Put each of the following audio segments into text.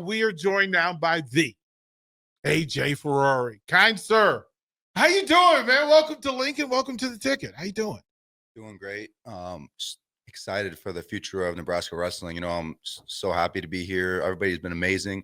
we are joined now by the AJ Ferrari. Kind sir, how you doing, man? Welcome to Lincoln. Welcome to the ticket. How you doing? Doing great. Just excited for the future of Nebraska wrestling. I'm so happy to be here. Everybody's been amazing.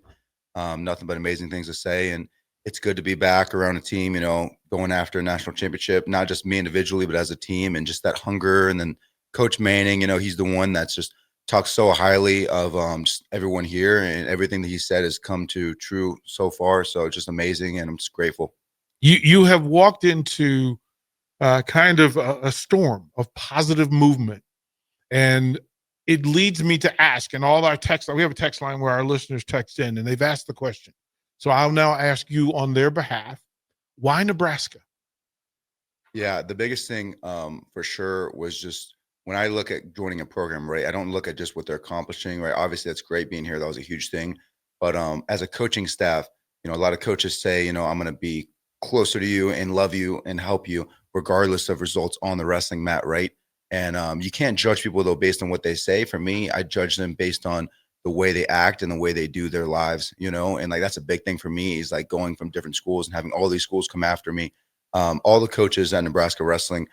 Nothing but amazing things to say, and it's good to be back around a team. Going after a national championship, not just me individually, but as a team, and just that hunger. And then Coach Manning, he's the one that's just talks so highly of just everyone here, and everything that he said has come to true so far. So it's just amazing, and I'm just grateful. You have walked into kind of a storm of positive movement. And it leads me to ask, and all our text, we have a text line where our listeners text in, and they've asked the question. So I'll now ask you on their behalf, why Nebraska? Yeah, the biggest thing for sure was just when I look at joining a program, right, I don't look at just what they're accomplishing, right? Obviously, that's great being here. That was a huge thing. But as a coaching staff, a lot of coaches say, I'm going to be closer to you and love you and help you regardless of results on the wrestling mat, right? And you can't judge people, though, based on what they say. For me, I judge them based on the way they act and the way they do their lives, and like that's a big thing for me is like going from different schools and having all these schools come after me. All the coaches at Nebraska wrestling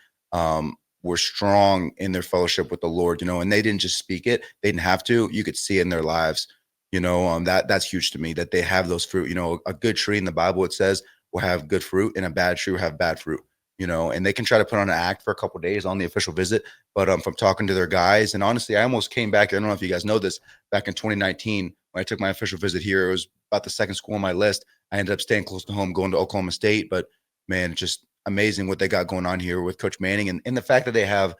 were strong in their fellowship with the Lord, and they didn't just speak it. They didn't have to. You could see it in their lives, that's huge to me that they have those fruit. A good tree in the Bible, it says, will have good fruit, and a bad tree will have bad fruit. And they can try to put on an act for a couple of days on the official visit. But from talking to their guys, and honestly, I almost came back. I don't know if you guys know this, back in 2019, when I took my official visit here, it was about the second school on my list. I ended up staying close to home, going to Oklahoma State. But man, just amazing what they got going on here with Coach Manning. And the fact that they have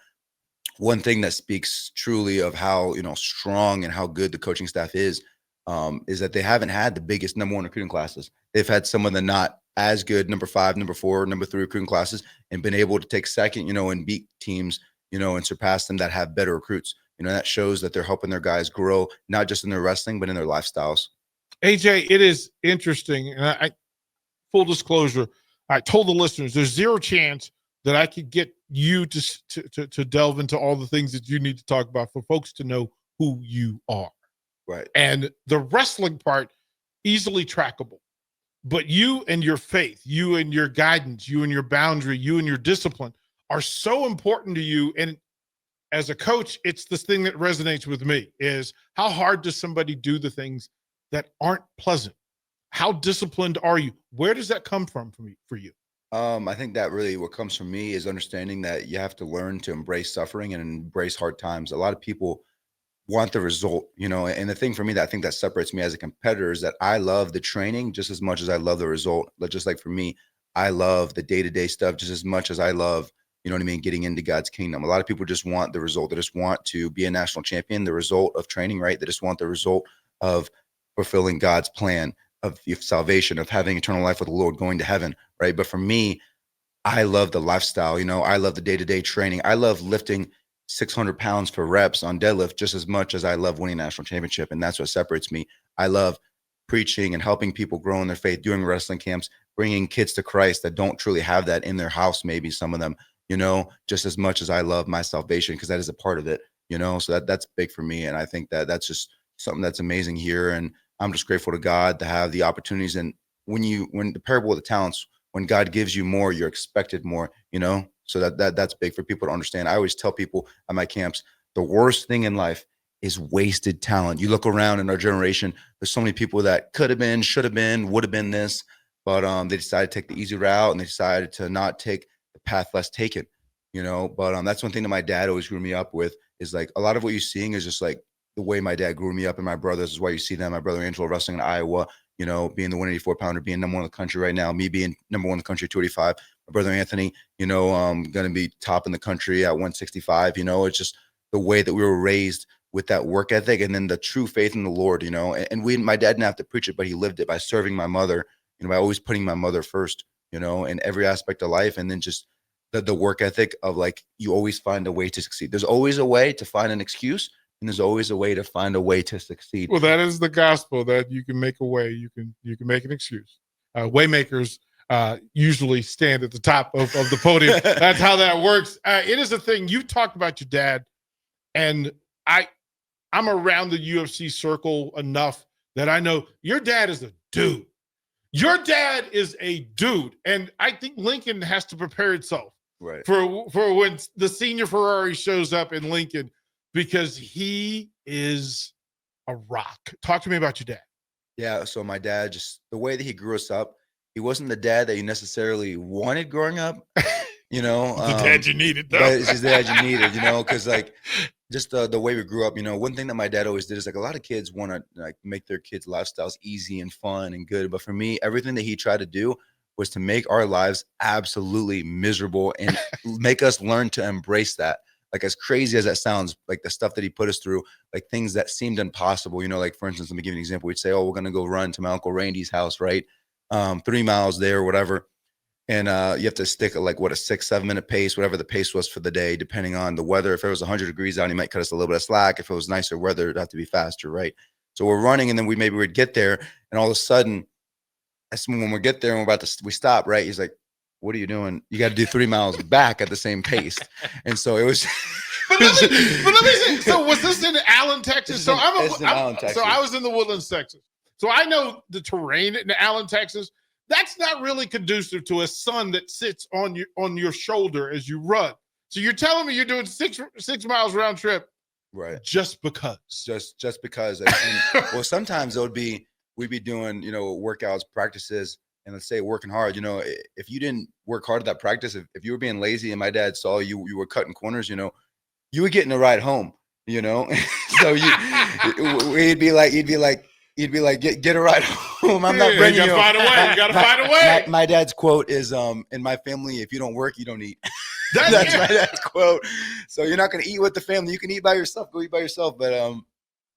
one thing that speaks truly of how, strong and how good the coaching staff is that they haven't had the biggest number one recruiting classes. They've had some of the not as good number 5, number 4, number 3 recruiting classes, and been able to take second, and beat teams, and surpass them that have better recruits. That shows that they're helping their guys grow, not just in their wrestling, but in their lifestyles. AJ, it is interesting. And I full disclosure, I told the listeners there's zero chance that I could get you to delve into all the things that you need to talk about for folks to know who you are. Right. And the wrestling part, easily trackable. But you and your faith, you and your guidance, you and your boundary, you and your discipline are so important to you. And as a coach, it's this thing that resonates with me is how hard does somebody do the things that aren't pleasant? How disciplined are you? Where does that come from for you? I think that really what comes from me is understanding that you have to learn to embrace suffering and embrace hard times. A lot of people want the result, and the thing for me that I think that separates me as a competitor is that I love the training just as much as I love the result. But just like for me, I love the day-to-day stuff just as much as I love, getting into God's kingdom. A lot of people just want the result. They just want to be a national champion, the result of training, right? They just want the result of fulfilling God's plan of salvation, of having eternal life with the Lord, going to heaven, right? But for me, I love the lifestyle, I love the day-to-day training. I love lifting 600 pounds for reps on deadlift just as much as I love winning a national championship. And that's what separates me. I love preaching and helping people grow in their faith, doing wrestling camps, bringing kids to Christ that don't truly have that in their house. Maybe some of them, just as much as I love my salvation, because that is a part of it, so that's big for me. And I think that that's just something that's amazing here. And I'm just grateful to God to have the opportunities. And when the parable of the talents, when God gives you more, you're expected more, so that's big for people to understand. I always tell people at my camps, the worst thing in life is wasted talent. You look around in our generation, there's so many people that could have been, should have been, would have been this, but they decided to take the easy route and they decided to not take the path less taken, but that's one thing that my dad always grew me up with is like a lot of what you're seeing is just like the way my dad grew me up and my brothers is why you see them. My brother Angelo wrestling in Iowa, being the 184 pounder, being number 1 in the country right now, me being number 1 in the country at 285, my brother Anthony, going to be top in the country at 165, it's just the way that we were raised with that work ethic and then the true faith in the Lord, and my dad didn't have to preach it, but he lived it by serving my mother, by always putting my mother first, in every aspect of life. And then just the work ethic of like, you always find a way to succeed. There's always a way to find an excuse. And there's always a way to find a way to succeed. Well, that is the gospel, that you can make a way. You can make an excuse. Waymakers usually stand at the top of the podium. That's how that works. It is a thing. You talked about your dad, and I'm around the UFC circle enough that I know your dad is a dude. Your dad is a dude. And I think Lincoln has to prepare itself Right. for when the senior Ferrari shows up in Lincoln, because he is a rock. Talk to me about your dad. Yeah. So my dad, just the way that he grew us up, he wasn't the dad that you necessarily wanted growing up, you know. The dad you needed, though. But it's just the dad you needed, you know, because like just the way we grew up, you know, one thing that my dad always did is like a lot of kids want to like make their kids' lifestyles easy and fun and good. But for me, everything that he tried to do was to make our lives absolutely miserable and make us learn to embrace that. Like as crazy as that sounds, like the stuff that he put us through, like things that seemed impossible, you know, like for instance, let me give you an example. We'd say, oh, we're going to go run to my Uncle Randy's house, right? 3 miles there or whatever. And you have to stick at like what, a 6-7 minute pace, whatever the pace was for the day, depending on the weather. If it was 100 degrees out, he might cut us a little bit of slack. If it was nicer weather, it'd have to be faster, right? So we're running, and then we'd get there, and all of a sudden, when we get there and we stop, right? He's like, "What are you doing? You got to do 3 miles back at the same pace." And so it was. But let me say, so was this in Allen, Texas? So Allen, Texas. So I was in the Woodlands, Texas. So I know the terrain in Allen, Texas. That's not really conducive to a son that sits on your shoulder as you run. So you're telling me you're doing six miles round trip, right? Just because. Just because. Well, sometimes we'd be doing, you know, workouts, practices, and let's say working hard. You know, if you didn't work hard at that practice, if you were being lazy, and my dad saw you were cutting corners, you know, you were getting a ride home. You know, so he'd be like, get a ride home. I'm not bringing you. You gotta find a way. My dad's quote is, in my family, if you don't work, you don't eat. That's my dad's quote. So you're not going to eat with the family. You can eat by yourself. Go eat by yourself. But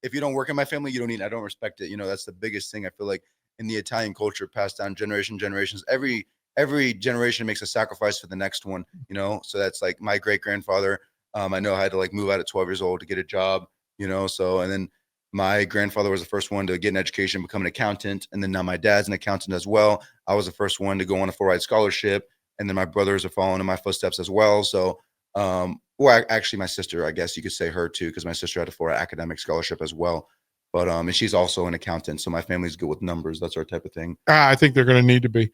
if you don't work in my family, you don't eat. I don't respect it. You know, that's the biggest thing I feel like in the Italian culture, passed down generations. Every generation makes a sacrifice for the next one. You know, so that's like my great grandfather. I know I had to like move out at 12 years old to get a job. You know, so and then. My grandfather was the first one to get an education, become an accountant. And then now my dad's an accountant as well. I was the first one to go on a full ride scholarship. And then my brothers are following in my footsteps as well. So, actually my sister, I guess you could say her too, because my sister had a full ride academic scholarship as well. But, and she's also an accountant. So my family's good with numbers. That's our type of thing. I think they're going to need to be. You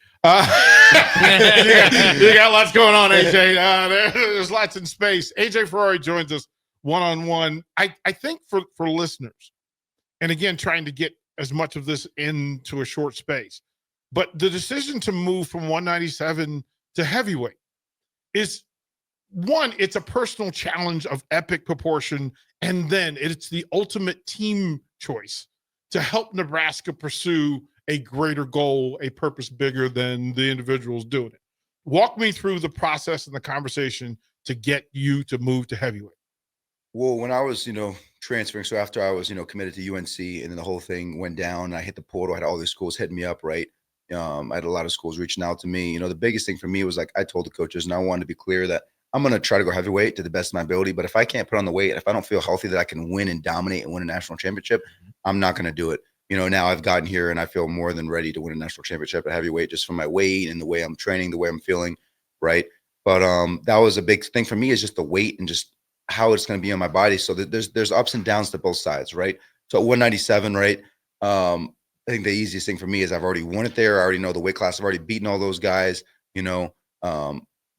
got lots going on, AJ. There's lots in space. AJ Ferrari joins us one-on-one. I think for listeners, and again, trying to get as much of this into a short space. But the decision to move from 197 to heavyweight is, one, it's a personal challenge of epic proportion. And then it's the ultimate team choice to help Nebraska pursue a greater goal, a purpose bigger than the individuals doing it. Walk me through the process and the conversation to get you to move to heavyweight. Well, when I was, you know, transferring, so after I was, you know, committed to UNC, and then the whole thing went down, and I hit the portal, I had all these schools hitting me up, right? I had a lot of schools reaching out to me. You know, the biggest thing for me was like, I told the coaches, and I wanted to be clear that I'm going to try to go heavyweight to the best of my ability. But if I can't put on the weight, if I don't feel healthy that I can win and dominate and win a national championship, I'm not going to do it. You know, now I've gotten here and I feel more than ready to win a national championship at heavyweight, just from my weight and the way I'm training, the way I'm feeling, right? But that was a big thing for me, is just the weight and just how it's going to be on my body. So there's ups and downs to both sides, right? So at 197, right? I think the easiest thing for me is I've already won it there. I already know the weight class. I've already beaten all those guys, you know.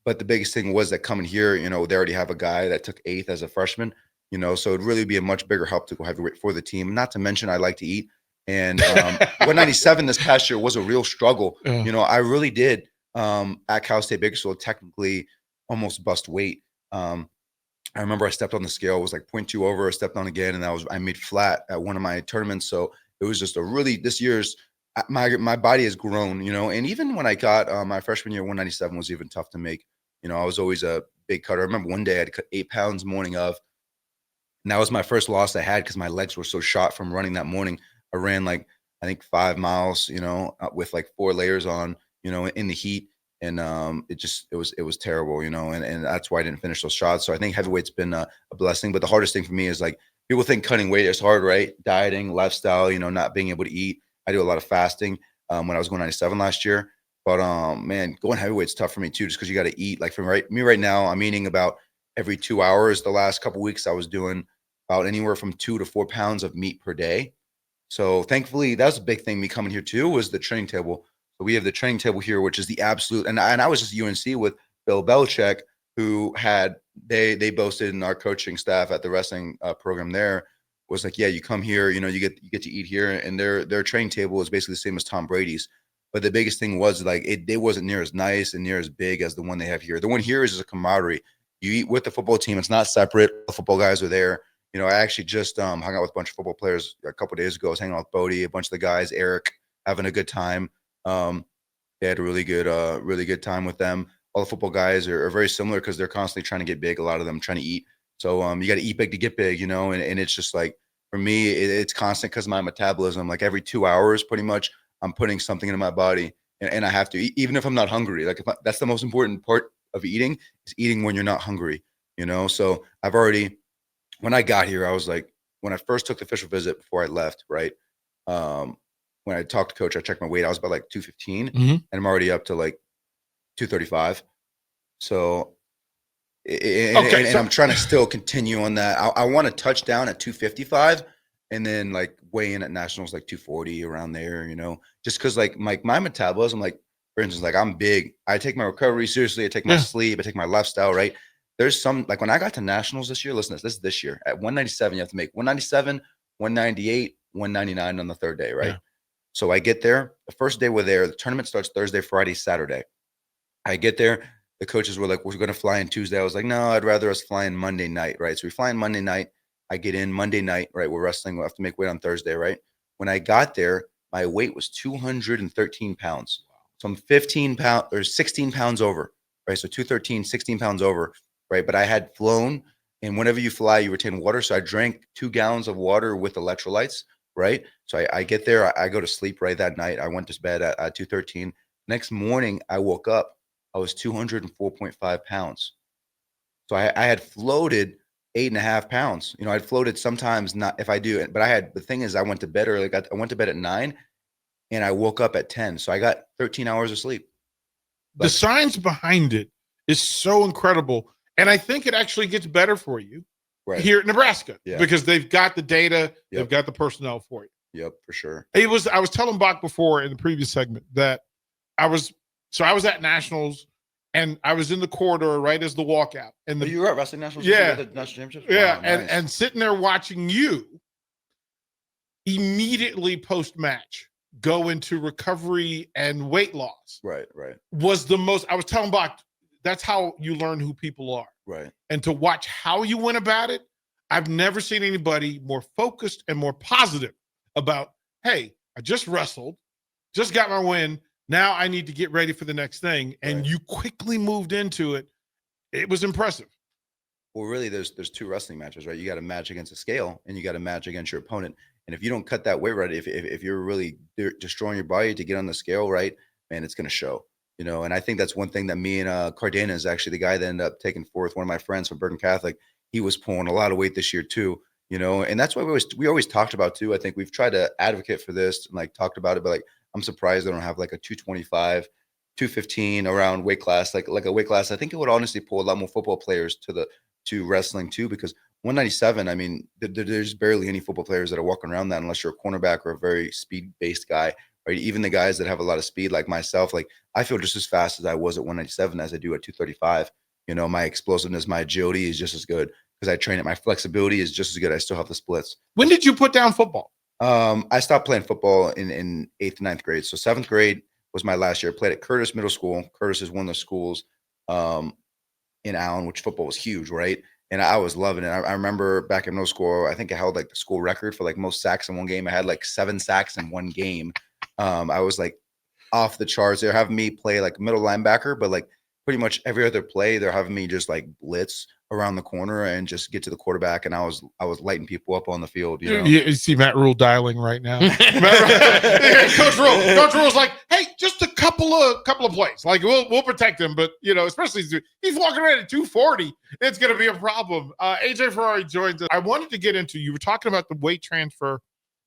But the biggest thing was that coming here, you know, they already have a guy that took 8th as a freshman, you know, so it'd really be a much bigger help to go heavyweight for the team. Not to mention I like to eat. And 197 this past year was a real struggle. You know, I really did at Cal State Bakersfield technically almost bust weight. I remember I stepped on the scale, was like 0.2 over, I stepped on again, and I made flat at one of my tournaments. So it was just this year's, my body has grown, you know. And even when I got my freshman year, 197 was even tough to make. You know, I was always a big cutter. I remember one day I had to cut 8 pounds morning of, and that was my first loss I had because my legs were so shot from running that morning. I ran like, I think 5 miles, you know, with like 4 layers on, you know, in the heat. And it was terrible, you know, and that's why I didn't finish those shots. So I think heavyweight's been a blessing. But the hardest thing for me is like, people think cutting weight is hard, right? Dieting, lifestyle, you know, not being able to eat. I do a lot of fasting when I was going 97 last year. But man, going heavyweight's tough for me too, just because you got to eat. Like for me right now, I'm eating about every 2 hours. The last couple of weeks, I was doing about anywhere from 2 to 4 pounds of meat per day. So thankfully, that was a big thing. Me coming here too was the training table. So we have the training table here, which is the absolute. And I was just UNC with Bill Belichick, who had they boasted in our coaching staff at the wrestling program there was like, yeah, you come here, you get to eat here, and their training table is basically the same as Tom Brady's. But the biggest thing was like it wasn't near as nice and near as big as the one they have here. The one here is just a camaraderie. You eat with the football team. It's not separate. The football guys are there. I actually just hung out with a bunch of football players a couple of days ago. I was hanging out with Bodie, a bunch of the guys, Eric, having a good time. They had a really good time with them. All the football guys are very similar because they're constantly trying to get big. A lot of them trying to eat. So you got to eat big to get big, and it's just like, for me, it's constant because of my metabolism. Like every 2 hours, pretty much, I'm putting something into my body, and I have to eat, even if I'm not hungry. Like that's the most important part of eating is eating when you're not hungry. So I've already, when I got here, I was like, when I first took the official visit before I left, right? When I talked to coach, I checked my weight. I was about like 215, and I'm already up to like 235. So, and I'm trying to still continue on that. I want to touch down at 255 and then like weigh in at nationals, like 240 around there, just cause like my metabolism, like for instance, like I'm big. I take my recovery seriously. I take my sleep. I take my lifestyle, right? There's some, like when I got to nationals this year, listen, this is this year at 197, you have to make 197, 198, 199 on the third day, right? Yeah. So I get there, the first day we're there, the tournament starts Thursday, Friday, Saturday. I get there. The coaches were like, we're going to fly in Tuesday. I was like, no, I'd rather us fly in Monday night, right? So we fly in Monday night. I get in Monday night, right? We're wrestling. We'll have to make weight on Thursday, right? When I got there, my weight was 213 pounds. So I'm 15 pounds or 16 pounds over, right? So 213, 16 pounds over, right? But I had flown, and whenever you fly, you retain water. So I drank 2 gallons of water with electrolytes, right? So I get there. I go to sleep right that night. I went to bed at 213. Next morning, I woke up. I was 204.5 pounds. So I had floated 8.5 pounds. I'd floated sometimes, not if I do it, but the thing is, I went to bed early. I went to bed at 9 and I woke up at 10. So I got 13 hours of sleep. The science behind it is so incredible. And I think it actually gets better for you here at Nebraska because they've got the data, they've got the personnel for you. Yep, for sure. I was telling Bach before in the previous segment that I was at nationals and I was in the corridor right as the walkout. And you were at wrestling nationals? Yeah. The national championships? Yeah. Wow, nice. And sitting there watching you immediately post-match go into recovery and weight loss. Right. Was the most, I was telling Bach, that's how you learn who people are. Right. And to watch how you went about it, I've never seen anybody more focused and more positive about, hey, I just wrestled, just got my win. Now I need to get ready for the next thing. And you quickly moved into it. It was impressive. Well, really, there's 2 wrestling matches, right? You got to match against a scale and you got to match against your opponent. And if you don't cut that weight right, if you're really destroying your body to get on the scale, right, man, it's going to show, And I think that's one thing that me and Cardana is actually the guy that ended up taking fourth. One of my friends from Bergen Catholic, he was pulling a lot of weight this year too, And that's why we always talked about too. I think we've tried to advocate for this and like talked about it, but like I'm surprised they don't have like a 225, 215 around weight class, like a weight class. I think it would honestly pull a lot more football players to wrestling too, because 197, I mean, there's barely any football players that are walking around that unless you're a cornerback or a very speed-based guy, right? Even the guys that have a lot of speed like myself, like I feel just as fast as I was at 197 as I do at 235. My explosiveness, my agility is just as good because I train it. My flexibility is just as good. I still have the splits. When did you put down football? I stopped playing football in 8th and 9th grade. So 7th grade was my last year. I played at Curtis Middle School. Curtis is one of the schools in Allen, which football was huge, right? And I was loving it. I remember back in middle school, I think I held like the school record for like most sacks in one game. I had like 7 sacks in one game. I was like off the charts. They're having me play like middle linebacker, but like pretty much every other play, they're having me just like blitz around the corner and just get to the quarterback. And I was lighting people up on the field. You see Matt Rule dialing right now. Coach Rule's like, hey, just a couple of plays. Like we'll protect him, but especially he's walking around at 240, it's going to be a problem. AJ Ferrari joins us. I wanted to get into, you were talking about the weight transfer,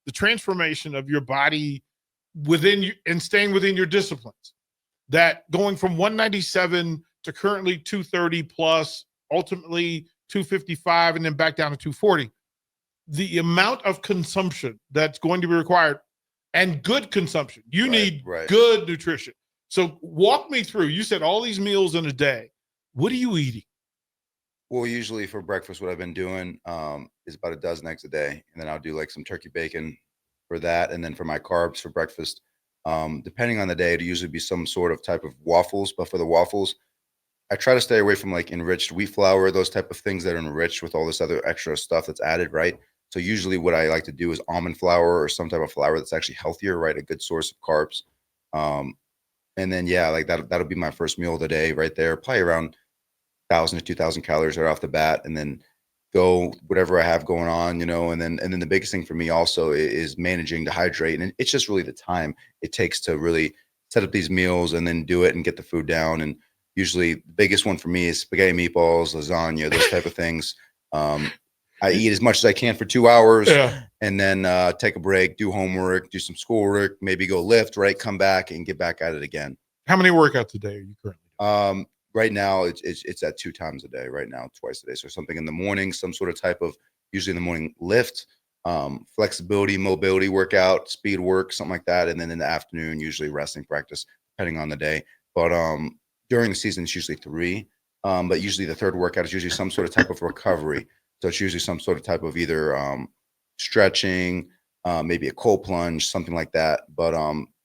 the transformation of your body within you and staying within your disciplines. That going from 197 to currently 230 plus, ultimately 255, and then back down to 240. the amount of consumption that's going to be required and good consumption. You need good nutrition. So walk me through. You said all these meals in a day. What are you eating? Well, usually for breakfast, what I've been doing is about a dozen eggs a day. And then I'll do like some turkey bacon for that. And then for my carbs for breakfast, depending on the day, it'll usually be some sort of type of waffles. But for the waffles, I try to stay away from like enriched wheat flour, those type of things that are enriched with all this other extra stuff that's added, right? So usually what I like to do is almond flour or some type of flour that's actually healthier, right? A good source of carbs. And then, yeah, like that'll be my first meal of the day right there, probably around 1,000 to 2,000 calories right off the bat, and then go whatever I have going on, and then the biggest thing for me also is managing to hydrate. And it's just really the time it takes to really set up these meals and then do it and get the food down. And usually the biggest one for me is spaghetti meatballs, lasagna, those type of things. I eat as much as I can for 2 hours and then take a break, do homework, do some schoolwork, maybe go lift, right? Come back and get back at it again. How many workouts a day are you currently doing? Right now, it's at 2 times a day. Right now, twice a day. So something in the morning, some sort of type of, usually in the morning, lift, flexibility, mobility workout, speed work, something like that. And then in the afternoon, usually wrestling practice, depending on the day. But during the season, it's usually 3. But usually the third workout is usually some sort of type of recovery. So it's usually some sort of type of either stretching, maybe a cold plunge, something like that. But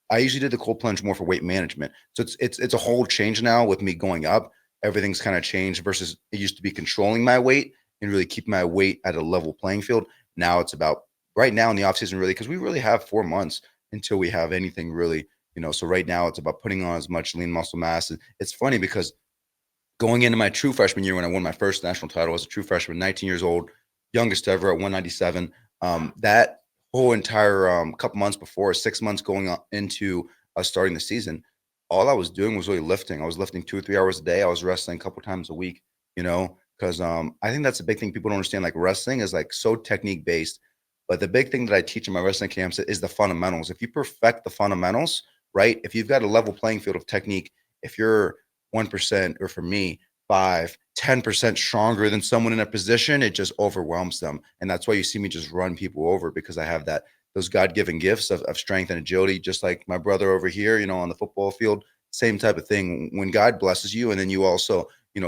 I usually did the cold plunge more for weight management. So it's a whole change now with me going up. Everything's kind of changed versus it used to be controlling my weight and really keep my weight at a level playing field. Now it's about right now in the off season, really, because we really have 4 months until we have anything really, so right now it's about putting on as much lean muscle mass. It's funny because going into my true freshman year when I won my first national title as a true freshman, 19 years old, youngest ever at 197, that whole entire couple months before, 6 months going on into starting the season, all I was doing was really lifting. I was lifting 2 or 3 hours a day. I was wrestling a couple times a week, because I think that's a big thing people don't understand. Like wrestling is like so technique based, but the big thing that I teach in my wrestling camps is the fundamentals. If you perfect the fundamentals, right? If you've got a level playing field of technique, if you're 1%, or for me, 5, 10% stronger than someone in a position, it just overwhelms them. And that's why you see me just run people over, because I have those God-given gifts of strength and agility, just like my brother over here, on the football field, same type of thing. When God blesses you and then you also,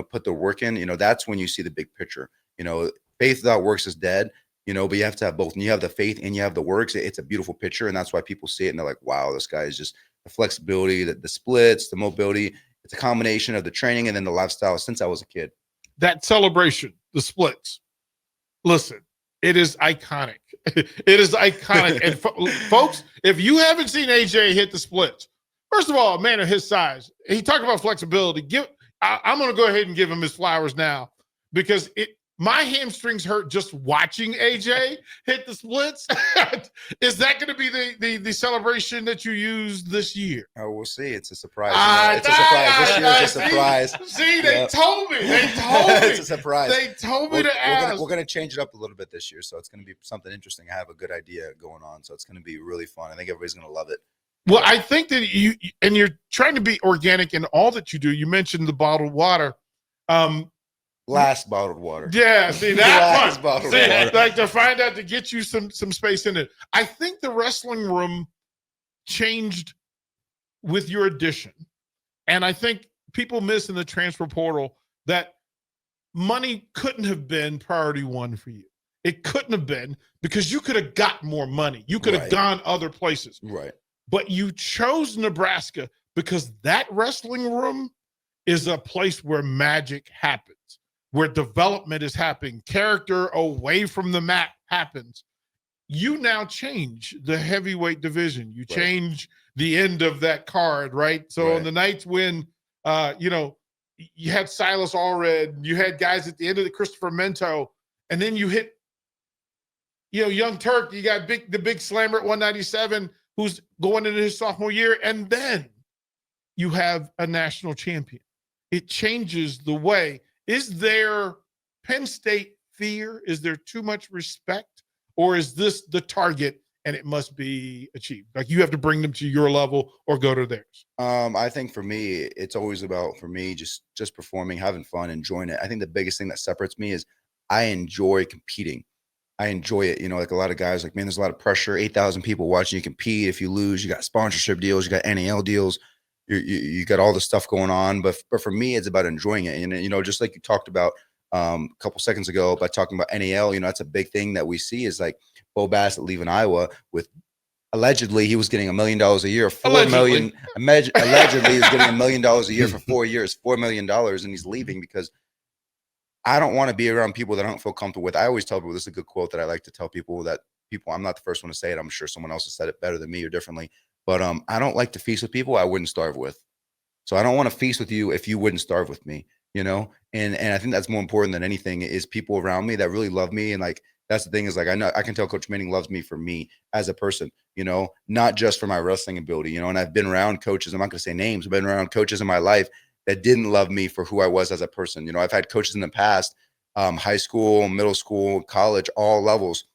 put the work in, that's when you see the big picture. Faith without works is dead, but you have to have both. And you have the faith and you have the works. It's a beautiful picture. And that's why people see it and they're like, wow, this guy is just the flexibility, the splits, the mobility. It's a combination of the training and then the lifestyle since I was a kid. That celebration, the splits. Listen, it is iconic. It is iconic. And folks, if you haven't seen AJ hit the splits, first of all, a man of his size, he talked about flexibility. I'm going to go ahead and give him his flowers now, because my hamstrings hurt just watching AJ hit the splits. Is that going to be the celebration that you use this year? Oh, we'll see. It's a surprise. It's a surprise. This year is a surprise. See, they told me. It's a surprise. They told me to ask. We're going to change it up a little bit this year, so it's going to be something interesting. I have a good idea going on, so it's going to be really fun. I think everybody's going to love it. Well, I think that you're trying to be organic in all that you do. You mentioned the bottled water. Last bottled water. Yeah, see that one. Water. Like to find out to get you some space in it. I think the wrestling room changed with your addition, and I think people miss in the transfer portal that money couldn't have been priority one for you. It couldn't have been, because you could have got more money. You could have gone other places. Right. But you chose Nebraska because that wrestling room is a place where magic happens, where development is happening, character away from the mat happens. You now change the heavyweight division. You change the end of that card, right? So on the nights when, you had Silas Allred, you had guys at the end of the Christopher Mento, and then you hit, Young Turk, you got the big slammer at 197 who's going into his sophomore year, and then you have a national champion. It changes the way. Is there Penn State fear? Is there too much respect? Or is this the target and it must be achieved? Like you have to bring them to your level or go to theirs? I think for me, it's always about, just performing, having fun, enjoying it. I think the biggest thing that separates me is I enjoy competing. I enjoy it. You know, like a lot of guys like, man, there's a lot of pressure, 8,000 people watching you compete. If you lose, you got sponsorship deals, you got NAL deals, you got all the stuff going on. But for me, it's about enjoying it. And, you know, just like you talked about a couple seconds ago by talking about NAL, you know, that's a big thing that we see is like Bo Bassett leaving Iowa with allegedly he was getting $1 million a year, 4 million. Allegedly he was getting $1 million a year for 4 years, $4 million, and he's leaving because I don't want to be around people that I don't feel comfortable with. I always tell people, this is a good quote that I like to tell people, that people, I'm not the first one to say it. I'm sure someone else has said it better than me or differently, but I don't like to feast with people I wouldn't starve with. So I don't want to feast with you if you wouldn't starve with me, you know? And I think that's more important than anything is people around me that really love me. And like, that's the thing is like, I know I can tell Coach Manning loves me for me as a person, you know, not just for my wrestling ability, you know, and I've been around coaches, I'm not going to say names, I've been around coaches in my life that didn't love me for who I was as a person. You know, I've had coaches in the past, high school, middle school, college, all levels,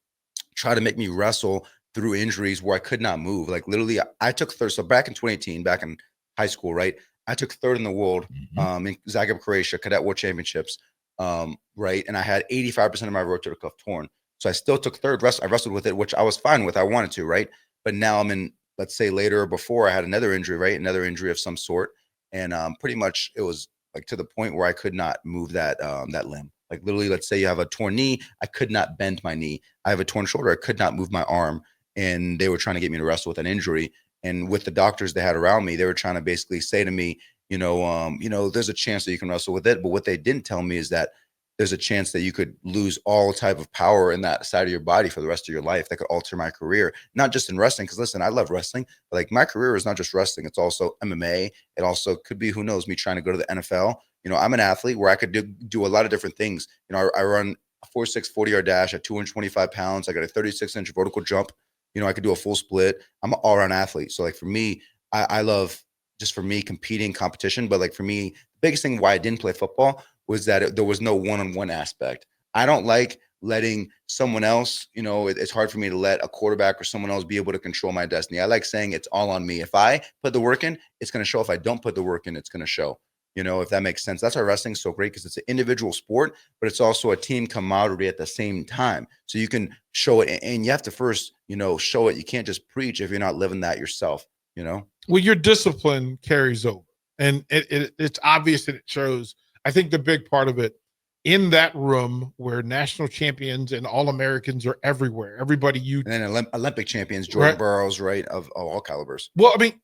try to make me wrestle through injuries where I could not move. Like literally, I took third. So back in 2018, back in high school, right? I took third in the world in Zagreb, Croatia, Cadet World Championships, right? And I had 85% of my rotator cuff torn. So I still took third. I wrestled with it, which I was fine with. I wanted to, right? But now I'm in, let's say later or before, I had another injury, right? Another injury of some sort. And pretty much it was like to the point where I could not move that that limb. Like literally, let's say you have a torn knee, I could not bend my knee. I have a torn shoulder, I could not move my arm. And they were trying to get me to wrestle with an injury. And with the doctors they had around me, they were trying to basically say to me, you know, there's a chance that you can wrestle with it. But what they didn't tell me is that there's a chance that you could lose all type of power in that side of your body for the rest of your life. That could alter my career, not just in wrestling. Because listen, I love wrestling, but like my career is not just wrestling. It's also MMA. It also could be, who knows, me trying to go to the NFL. You know, I'm an athlete where I could do a lot of different things. You know, I run a 4.6 40-yard dash at 225 pounds. I got a 36-inch vertical jump. You know, I could do a full split. I'm an all-around athlete. So like for me, I love, just for me, competing, competition. But like for me, the biggest thing why I didn't play football was that there was no one-on-one aspect. I don't like letting someone else, you know, it's hard for me to let a quarterback or someone else be able to control my destiny. I like saying it's all on me. If I put the work in, it's going to show. If I don't put the work in, it's going to show. You know, if that makes sense. That's why wrestling's so great, because it's an individual sport, but it's also a team camaraderie at the same time. So you can show it, and you have to first, you know, show it. You can't just preach if you're not living that yourself, you know? Well, your discipline carries over, and it's obvious that it shows. I think the big part of it in that room where national champions and all Americans are everywhere, everybody you And then Olympic champions, Jordan right. Burroughs, right, of all calibers. Well, I mean,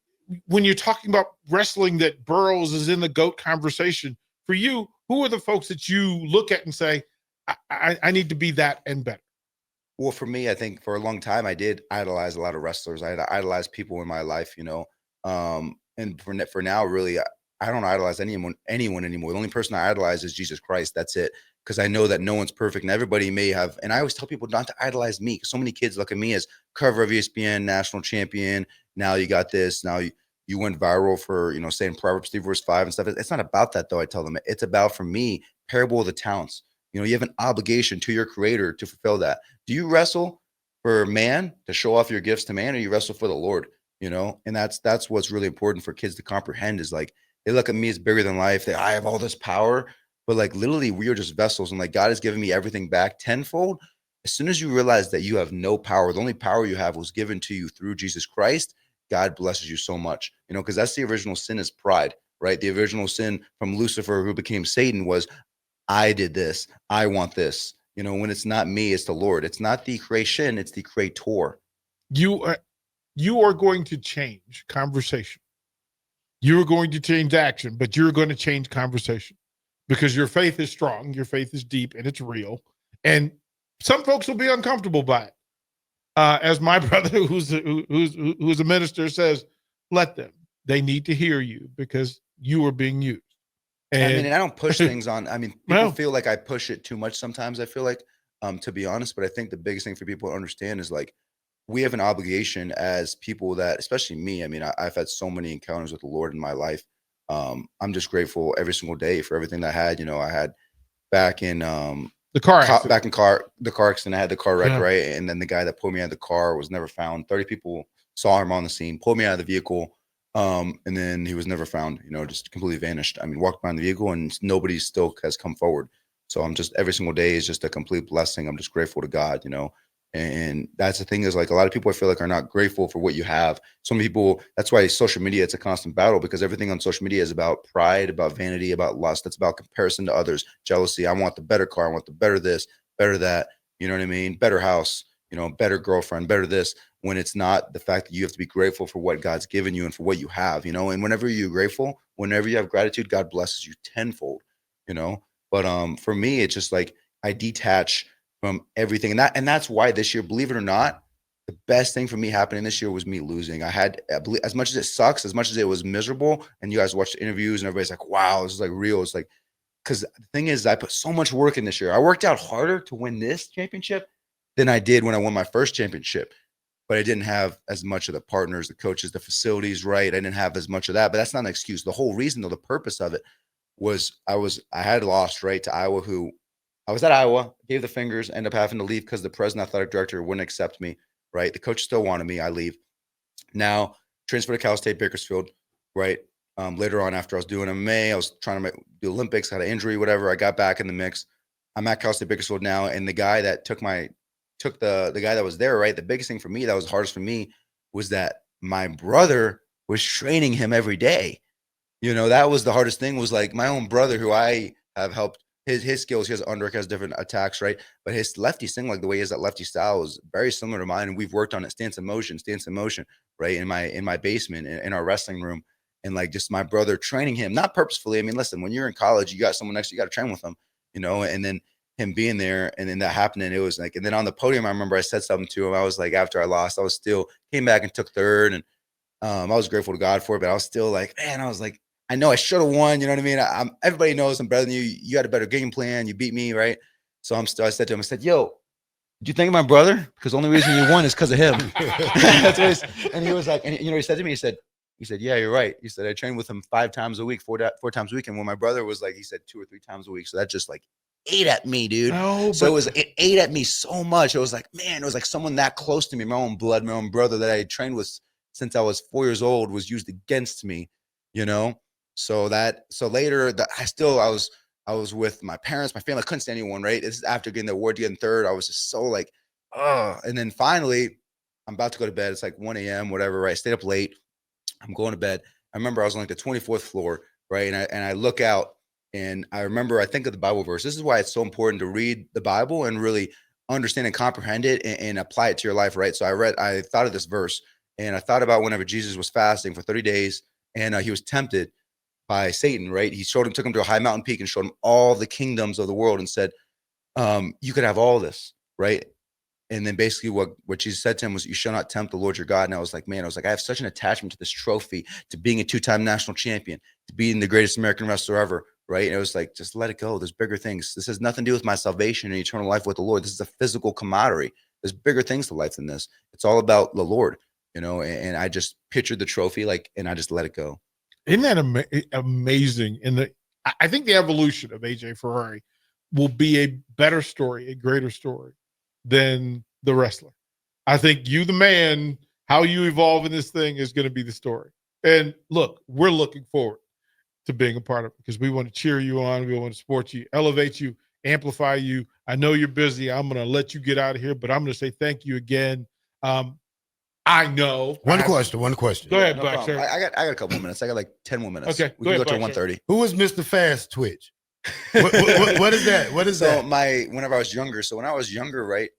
when you're talking about wrestling, that Burroughs is in the GOAT conversation for you, who are the folks that you look at and say, I need to be that and better? Well, for me, I think for a long time, I did idolize a lot of wrestlers. I idolized people in my life, you know. And for now, really, I don't idolize anyone anymore. The only person I idolize is Jesus Christ. That's it. Because I know that no one's perfect, and everybody may have. And I always tell people not to idolize me, because so many kids look at me as cover of ESPN, national champion. Now you got this. Now you went viral for, you know, saying Proverbs 3 verse 5 and stuff. It's not about that, though. I tell them it's about, for me, parable of the talents. You know, you have an obligation to your creator to fulfill that. Do you wrestle for man to show off your gifts to man, or you wrestle for the Lord? You know, and that's what's really important for kids to comprehend, is like, they look at me as bigger than life. I have all this power, but like literally we are just vessels, and like God has given me everything back tenfold. As soon as you realize that you have no power, the only power you have was given to you through Jesus Christ, God blesses you so much, you know, because that's the original sin, is pride, right? The original sin from Lucifer, who became Satan, was, I did this, I want this. You know, when it's not me, it's the Lord. It's not the creation, it's the creator. You are going to change conversation. You're going to change action, but you're going to change conversation, because your faith is strong, your faith is deep, and it's real. And some folks will be uncomfortable by it. As my brother, who's a minister, says, let them. They need to hear you, because you are being used. I mean, And and I don't push things on. I mean, people well, feel like I push it too much sometimes, I feel like, to be honest. But I think the biggest thing for people to understand is like, we have an obligation as people that, especially me. I mean, I've had so many encounters with the Lord in my life. I'm just grateful every single day for everything that I had. You know, I had back in the car accident. the car accident, I had the car wreck, Yeah. right? And then the guy that pulled me out of the car was never found. 30 people saw him on the scene, pulled me out of the vehicle, and then he was never found, you know, just completely vanished. I mean, walked behind the vehicle, and nobody still has come forward. So I'm just, every single day is just a complete blessing. I'm just grateful to God, you know. And that's the thing, is like, a lot of people I feel like are not grateful for what you have. Some people, that's why social media, it's a constant battle, because everything on social media is about pride, about vanity, about lust. It's about comparison to others, jealousy. I want the better car. I want the better this, better that, you know what I mean? Better house, you know, better girlfriend, better this, when it's not the fact that you have to be grateful for what God's given you and for what you have, you know. And whenever you're grateful, whenever you have gratitude, God blesses you tenfold, you know. But for me, it's just like, I detach from everything. And that's why this year, believe it or not, the best thing for me happening this year was me losing. I believe, as much as it sucks, as much as it was miserable, and you guys watch the interviews and everybody's like, wow, this is like real. It's like, because the thing is, I put so much work in this year. I worked out harder to win this championship than I did when I won my first championship. But I didn't have as much of the partners, the coaches, the facilities, right? I didn't have as much of that. But that's not an excuse. The whole reason, though, the purpose of it was, I had lost, right, to Iowa, who I was at Iowa, gave the fingers, ended up having to leave because the president athletic director wouldn't accept me, right? The coach still wanted me. I leave. Now, transfer to Cal State Bakersfield, right? Later on, after I was doing MMA, I was trying to do Olympics, had an injury, whatever. I got back in the mix. I'm at Cal State Bakersfield now, and the guy that took the guy that was there, right? The biggest thing for me, that was hardest for me, was that my brother was training him every day. You know, that was the hardest thing, was like, my own brother, who I have helped, his skills, he has underhook, has different attacks, right? But his lefty swing, like the way he has that lefty style, is very similar to mine. And we've worked on it, stance in motion, right? In my basement, in our wrestling room. And like, just my brother training him, not purposefully. I mean, listen, when you're in college, you got someone next to you, got to train with them, you know. And then him being there, and then that happening, it was like, and then on the podium, I remember I said something to him. I was like, after I lost, I was still, came back and took third. And I was grateful to God for it, but I was still like, man, I was like, I know I should have won. You know what I mean? Everybody knows I'm better than you. You had a better game plan. You beat me, right? So I said to him, I said, yo, do you think of my brother? Because the only reason you won is because of him. That's what and he was like, and you know, he said to me, he said, yeah, you're right. He said, I trained with him 5 times a week, four times a week. And when my brother was like, he said 2 or 3 times a week. So that just like ate at me, dude. No, So it ate at me so much. It was like, man, it was like someone that close to me, my own blood, my own brother that I had trained with since I was 4 years old, was used against me, you know? So later I was with my parents, my family. I couldn't stand anyone, right? This is after getting the award, getting third. I was just so like, oh. And then finally, I'm about to go to bed. It's like 1 a.m., whatever, right? I stayed up late. I'm going to bed. I remember I was on like the 24th floor, right? And I look out, and I remember, I think of the Bible verse. This is why it's so important to read the Bible and really understand and comprehend it, and apply it to your life, right? So I thought of this verse, and I thought about whenever Jesus was fasting for 30 days, and he was tempted by Satan, right? He took him to a high mountain peak and showed him all the kingdoms of the world and said, you could have all this, right? And then basically what Jesus said to him was, you shall not tempt the Lord your God. And I was like, man, I have such an attachment to this trophy, to being a 2-time national champion, to being the greatest American wrestler ever, right? And it was like, just let it go. There's bigger things. This has nothing to do with my salvation and eternal life with the Lord. This is a physical commodity. There's bigger things to life than this. It's all about the Lord, you know. And I just pictured the trophy, like, and I just let it go. Isn't that amazing? And I think the evolution of AJ Ferrari will be a better story, a greater story than the wrestler. I think you, the man, how you evolve in this thing is going to be the story. And look, we're looking forward to being a part of it, because we want to cheer you on. We want to support you, elevate you, amplify you. I know you're busy. I'm going to let you get out of here, but I'm going to say thank you again. I know. One question. Go ahead, No Black problem. Shirt. I got a couple more minutes. I got like 10 more minutes. Okay, We can go ahead, to Black Shirt. 1:30. Who is Mr. Fast Twitch? What is that? What is So that? whenever I was younger, right?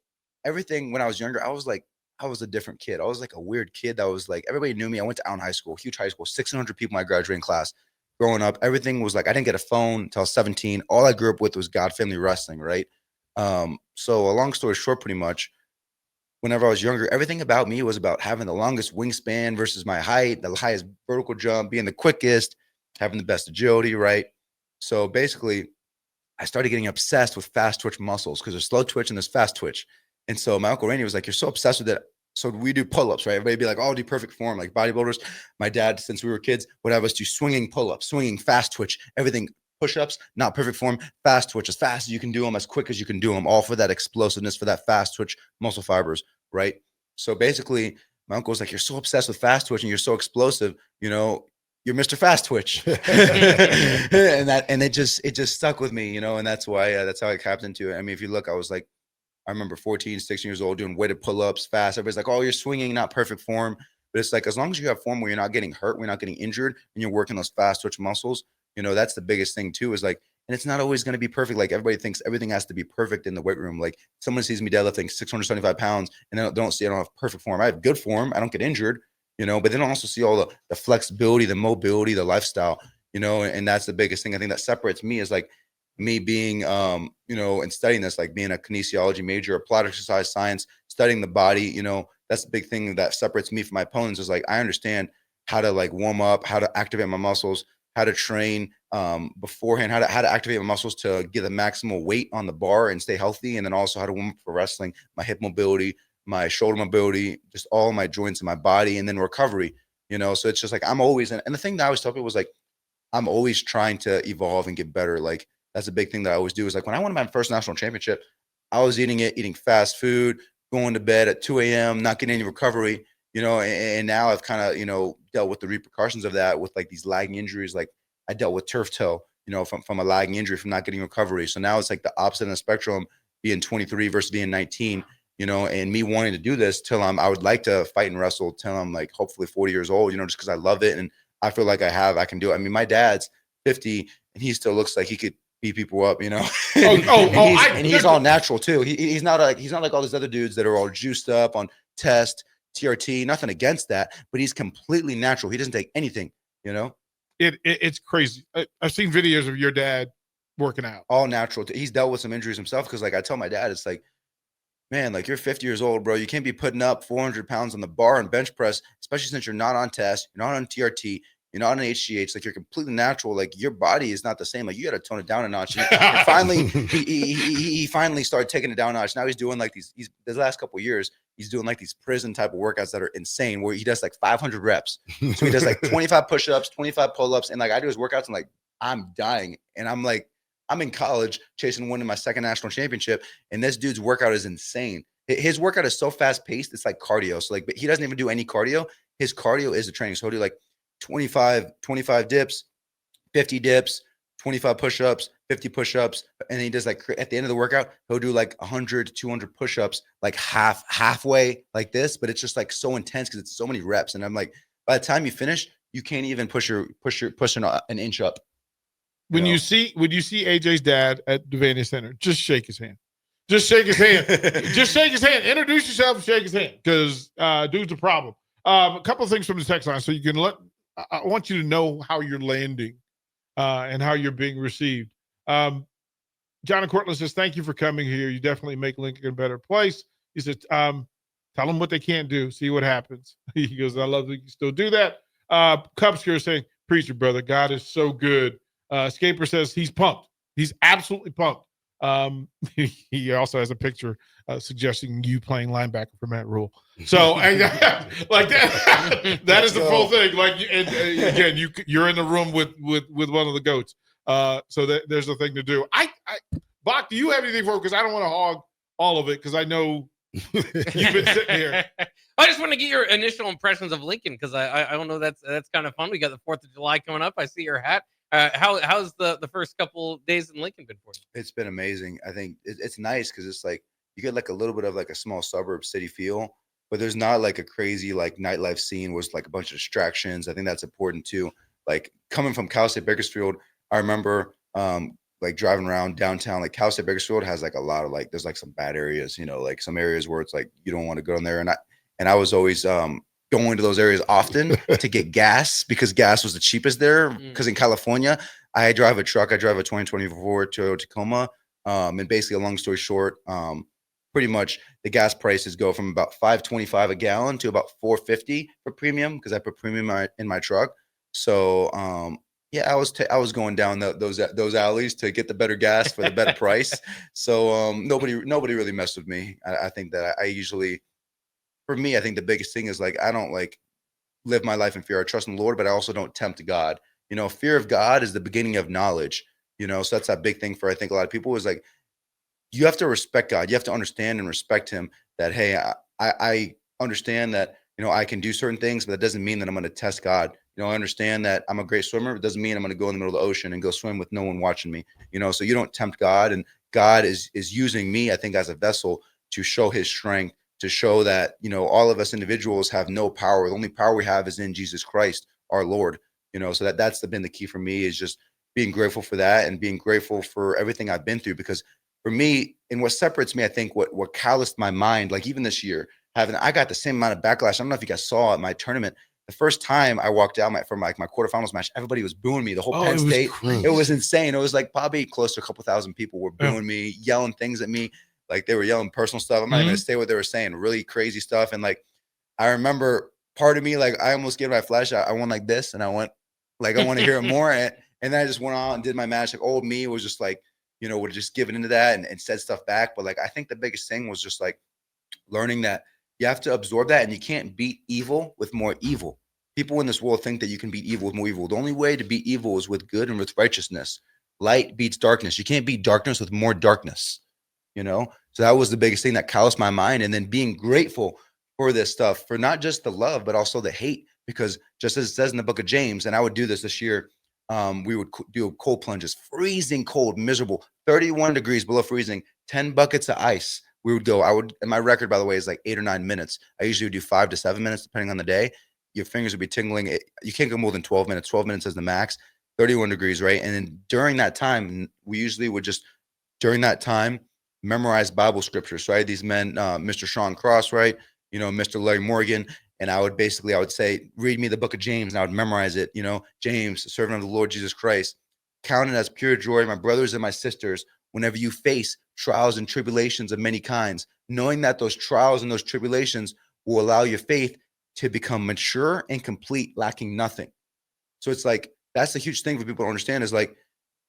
Everything when I was younger, I was a different kid. I was like a weird kid that was like, everybody knew me. I went to Allen High School, huge high school, 600 people in my graduating class. Growing up, everything was like, I didn't get a phone until I was 17. All I grew up with was God Family Wrestling, right? So a long story short, pretty much, whenever I was younger, everything about me was about having the longest wingspan versus my height, the highest vertical jump, being the quickest, having the best agility, right? So basically, I started getting obsessed with fast twitch muscles, because there's slow twitch and there's fast twitch. And so my uncle Randy was like, you're so obsessed with it. So we do pull-ups, right? Everybody be like, oh, do perfect form, like bodybuilders. My dad, since we were kids, would have us do swinging pull-ups, swinging fast twitch, everything, push-ups, not perfect form, fast twitch, as fast as you can do them, as quick as you can do them, all for that explosiveness, for that fast twitch muscle fibers, right? So basically, my uncle was like, you're so obsessed with fast twitch and you're so explosive, you know, you're Mr. Fast Twitch. and it just stuck with me, and that's why, that's how I tapped into it. I mean, if you look, I remember 14, 16 years old doing weighted pull-ups fast. Everybody's like, oh, you're swinging, not perfect form. But it's like, as long as you have form where you're not getting hurt, we're not getting injured, and you're working those fast twitch muscles, that's the biggest thing too, is like, and it's not always going to be perfect. Like, everybody thinks everything has to be perfect in the weight room. Like, someone sees me deadlifting 675 pounds and they don't see I don't have perfect form. I have good form. I don't get injured, but they don't also see all the flexibility, the mobility, the lifestyle, and that's the biggest thing I think that separates me, is like me being, and studying this, like being a kinesiology major, applied exercise science, studying the body, that's the big thing that separates me from my opponents, is like, I understand how to like warm up, how to activate my muscles, how to train beforehand, how to activate my muscles to get the maximal weight on the bar and stay healthy. And then also how to warm up for wrestling, my hip mobility, my shoulder mobility, just all my joints in my body, and then recovery, so it's just like, I'm always, and the thing that I always tell people was like, I'm always trying to evolve and get better. Like, that's a big thing that I always do, is like, when I won my first national championship, I was eating fast food, going to bed at 2 a.m., not getting any recovery, and now I've kind of, dealt with the repercussions of that with like these lagging injuries. Like, I dealt with turf toe, from a lagging injury, from not getting recovery. So now it's like the opposite of the spectrum, being 23 versus being 19, and me wanting to do this till I would like to fight and wrestle till I'm like hopefully 40 years old, just because I love it. And I feel like I can do it. I mean, my dad's 50 and he still looks like he could beat people up, and he's all natural too. He's not like all these other dudes that are all juiced up on test, TRT, nothing against that, but he's completely natural. He doesn't take anything, It's crazy. I've seen videos of your dad working out. All natural. He's dealt with some injuries himself, because like I tell my dad, it's like, man, like, you're 50 years old, bro. You can't be putting up 400 pounds on the bar and bench press, especially since you're not on test, you're not on TRT, you're not on HGH. Like, you're completely natural. Like, your body is not the same. Like, you got to tone it down a notch. And finally, he finally started taking it down a notch. Now he's doing like the last couple of years, he's doing like these prison type of workouts that are insane, where he does like 500 reps. So he does like 25 push-ups, 25 pull-ups. And like, I do his workouts and like, I'm dying. And I'm like, I'm in college chasing winning my second national championship. And this dude's workout is insane. His workout is so fast paced. It's like cardio. So like, but he doesn't even do any cardio. His cardio is the training. So he'll do like 25 dips, 50 dips, 25 push-ups, 50 push-ups. And he does like, at the end of the workout, he'll do like 100 to 200 push-ups, like halfway like this, but it's just like so intense because it's so many reps. And I'm like, by the time you finish, you can't even push an inch up. When you see AJ's dad at the Vantage Center, just shake his hand. Just shake his hand. Just shake his hand. Introduce yourself and shake his hand, because dude's a problem. A couple of things from the text line, so you can I want you to know how you're landing and how you're being received. John and Cortland says, thank you for coming here. You definitely make Lincoln a better place. He says, tell them what they can't do. See what happens. He goes, I love that you still do that. Cubsker is saying, preacher, brother, God is so good. Scaper says he's pumped. He's absolutely pumped. He also has a picture suggesting you playing linebacker for Matt Rule. So like that, that is the full thing. Like, and, again, you're in the room with one of the goats. So there's a thing to do. Bach, do you have anything for it? Because I don't want to hog all of it, because I know you've been sitting here. I just want to get your initial impressions of Lincoln, because I don't know, that's kind of fun. We got the 4th of July coming up. I see your hat. How's the first couple days in Lincoln been for you? It's been amazing. I think it's nice because it's like you get like a little bit of like a small suburb city feel, but there's not like a crazy like nightlife scene where it's like a bunch of distractions. I think that's important too. Like, coming from Cal State Bakersfield, I remember like driving around downtown. Like, Cal State Bakersfield has like a lot of like, there's like some bad areas, like some areas where it's like you don't want to go in there. And I was always going to those areas often to get gas, because gas was the cheapest there. Because in California, I drive a truck. I drive a 2024 Toyota Tacoma. And basically, a long story short, pretty much the gas prices go from about $5.25 a gallon to about $4.50 for premium, because I put premium in my truck. So yeah, I was going down those alleys to get the better gas for the better price. So nobody really messed with me. I think that I usually, for me, I think the biggest thing is like, I don't like live my life in fear. I trust in the Lord, but I also don't tempt God. Fear of God is the beginning of knowledge. So that's that big thing for, I think, a lot of people, is like, you have to respect God. You have to understand and respect him, that, hey, I understand that I can do certain things, but that doesn't mean that I'm going to test God. I understand that I'm a great swimmer. It doesn't mean I'm going to go in the middle of the ocean and go swim with no one watching me. So you don't tempt God, and God is using me, I think, as a vessel to show his strength, to show that, all of us individuals have no power. The only power we have is in Jesus Christ, our Lord. So that's been the key for me, is just being grateful for that and being grateful for everything I've been through. Because for me, and what separates me, I think what calloused my mind, like even this year, I got the same amount of backlash. I don't know if you guys saw at my tournament. The first time I walked out from my quarterfinals match, everybody was booing me. The whole Penn State, it was insane. It was like probably close to a couple thousand people were booing me, yelling things at me. Like they were yelling personal stuff. I'm not even gonna say what they were saying, really crazy stuff. And like, I remember part of me, like I almost gave my flash. I went like this, and I went like, I want to hear it more. And then I just went on and did my match. Like old me was just like, would just given into that and said stuff back. But like, I think the biggest thing was just like learning that you have to absorb that, and you can't beat evil with more evil. People in this world think that you can beat evil with more evil. The only way to beat evil is with good and with righteousness. Light beats darkness. You can't beat darkness with more darkness, So that was the biggest thing that calloused my mind. And then being grateful for this stuff, for not just the love, but also the hate, because just as it says in the book of James, and I would do this year, we would do cold plunges, freezing cold, miserable, 31 degrees below freezing, 10 buckets of ice. We would go, and my record, by the way, is like 8 or 9 minutes. I usually would do 5 to 7 minutes, depending on the day. Your fingers would be tingling. You can't go more than 12 minutes. 12 minutes is the max, 31 degrees, right? And then during that time, we usually would just, during that time, memorize Bible scriptures. So I had these men, Mr. Sean Cross, right? Mr. Larry Morgan. And I would say, read me the book of James, and I would memorize it. James, servant of the Lord Jesus Christ, count it as pure joy, my brothers and my sisters, whenever you face trials and tribulations of many kinds, knowing that those trials and those tribulations will allow your faith to become mature and complete, lacking nothing. So it's like, that's the huge thing for people to understand, is like,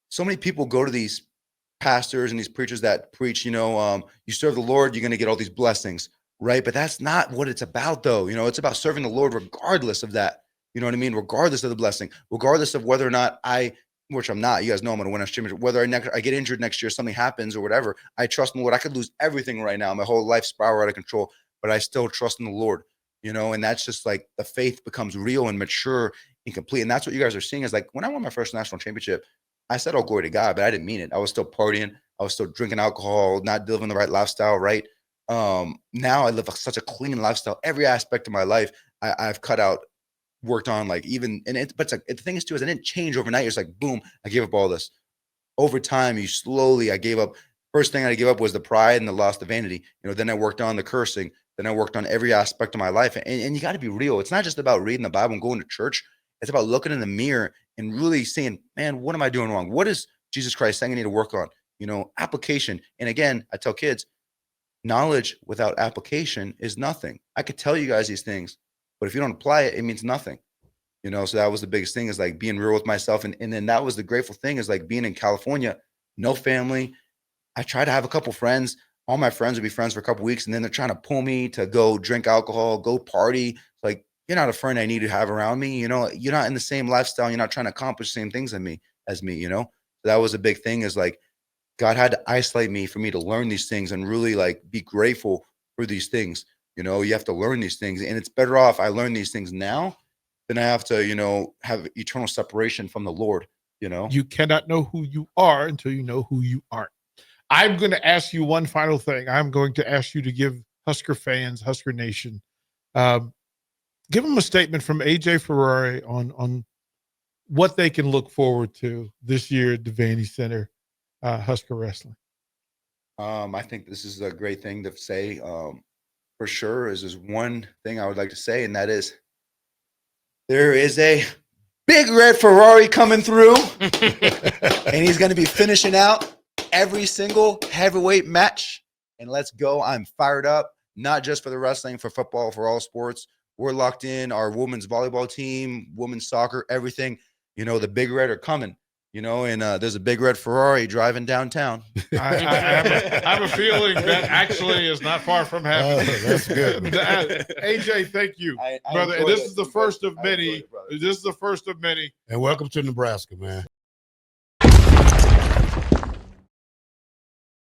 so many people go to these pastors and these preachers that preach, you serve the Lord, you're going to get all these blessings, right? But that's not what it's about, though. It's about serving the Lord regardless of that. You know what I mean? Regardless of the blessing, regardless of whether or not which I'm not, you guys know I'm going to win a championship, whether I get injured next year, something happens or whatever, I trust in the Lord. I could lose everything right now. My whole life spiral out of control, but I still trust in the Lord, and that's just like the faith becomes real and mature and complete. And that's what you guys are seeing, is like when I won my first national championship, I said, "Oh, glory to God," but I didn't mean it. I was still partying. I was still drinking alcohol, not living the right lifestyle, right? Now I live such a clean lifestyle. Every aspect of my life, I've cut out, worked on, like even, but it's like, the thing is too, is I didn't change overnight. It's like, boom, I gave up all this. Over time, I gave up. First thing I gave up was the pride and the loss of vanity. Then I worked on the cursing. Then I worked on every aspect of my life. And you got to be real. It's not just about reading the Bible and going to church. It's about looking in the mirror and really saying, man, what am I doing wrong? What is Jesus Christ saying I need to work on? Application. And again, I tell kids, knowledge without application is nothing. I could tell you guys these things, but if you don't apply it, it means nothing. So that was the biggest thing, is like being real with myself. And then that was the grateful thing, is like being in California, no family. I tried to have a couple friends. All my friends would be friends for a couple weeks, and then they're trying to pull me to go drink alcohol, go party. It's like, you're not a friend I need to have around me. You're not in the same lifestyle. You're not trying to accomplish the same things as me. So that was a big thing, is like, God had to isolate me for me to learn these things and really like be grateful for these things. You have to learn these things, and it's better off I learn these things now than I have to, have eternal separation from the Lord. You cannot know who you are until you know who you aren't. I'm going to ask you one final thing. I'm going to ask you to give Husker fans, Husker Nation, give them a statement from AJ Ferrari on what they can look forward to this year at Devaney Center, Husker Wrestling. I think this is a great thing to say. For sure, is one thing I would like to say, and that is, there is a big red Ferrari coming through, and he's going to be finishing out every single heavyweight match. And let's go. I'm fired up, not just for the wrestling, for football, for all sports. We're locked in. Our women's volleyball team, women's soccer, everything. The big red are coming. And there's a big red Ferrari driving downtown. I have a feeling that actually is not far from happening. Oh, that's good. AJ, thank you, brother. And this is the first of many. This is the first of many. And welcome to Nebraska, man.